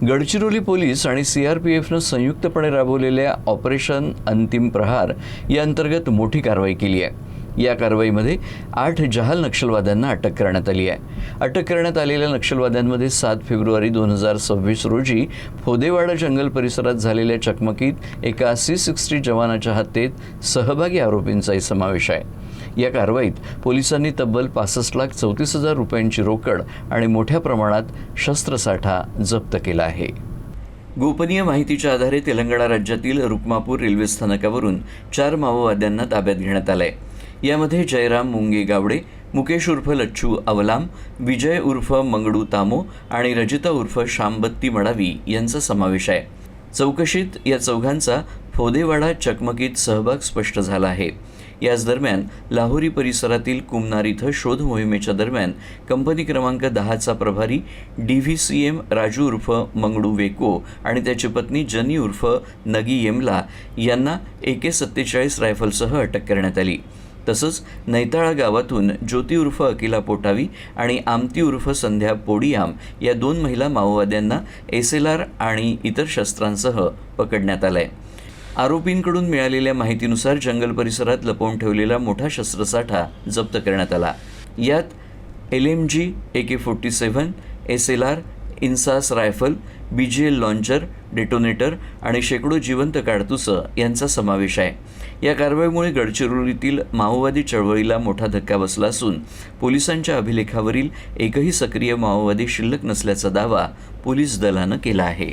Gadchiroli police आणि सीआरपीएफनं संयुक्तपणे राबवलेल्या ऑपरेशन अंतिम प्रहार या अंतर्गत मोठी कारवाई केली आहे। या कारवाईमध्ये 8 जहाल नक्षलवाद्यांना अटक करण्यात आली आहे। अटक करण्यात आलेल्या नक्षलवाद्यांमध्ये 7 फेब्रुवारी 2026 रोजी फोदेवाडा जंगल परिसरात झालेल्या चकमकीत एका C60 जवानाच्या हत्येत सहभागी आरोपींचाही समावेश आहे। या कारवाईत पोलिसांनी तब्बल 65,34,000 रुपयांची रोकड आणि मोठ्या प्रमाणात शस्त्रसाठा जप्त केला आहे। गोपनीय माहितीच्या आधारे तेलंगणा राज्यातील रुक्मापूर रेल्वे स्थानकावरून 4 माओवाद्यांना ताब्यात घेण्यात आले। यामध्ये जयराम मुंगे गावडे, मुकेश उर्फ लच्छू अवलाम, विजय उर्फ मंगडू तामो आणि रजिता उर्फ शामबत्ती मडावी यांचा समावेश आहे। चौकशीत या चौघांचा फोदेवाडा चकमकीत सहभाग स्पष्ट झाला आहे। याच दरम्यान लाहोरी परिसरातील कुमनार इथं शोध मोहिमेच्या दरम्यान कंपनी क्रमांक 10चा प्रभारी DVCM राजू उर्फ मंगडू वेको आणि त्याची पत्नी जनी उर्फ नगी येमला यांना AK-47 रायफलसह अटक करण्यात आली। तसंच नैताळा गावातून ज्योती उर्फ अकिला पोटावी आणि आमती उर्फ संध्या पोडियाम या 2 महिला माओवाद्यांना SLR आणि इतर शस्त्रांसह पकडण्यात आलंय। आरोपींकडून मिळालेल्या माहितीनुसार जंगल परिसरात लपवून ठेवलेला मोठा शस्त्रसाठा जप्त करण्यात आला। यात LMG, AK-47, SLR, INSAS rifle, BGL launcher, detonator आणि शेकडो जिवंत काडतुसं यांचा समावेश आहे। या कारवाईमुळे गडचिरोलीतील माओवादी चळवळीला मोठा धक्का बसला असून पोलिसांच्या अभिलेखावरील एकही सक्रिय माओवादी शिल्लक नसल्याचा दावा पोलीस दलानं केला आहे।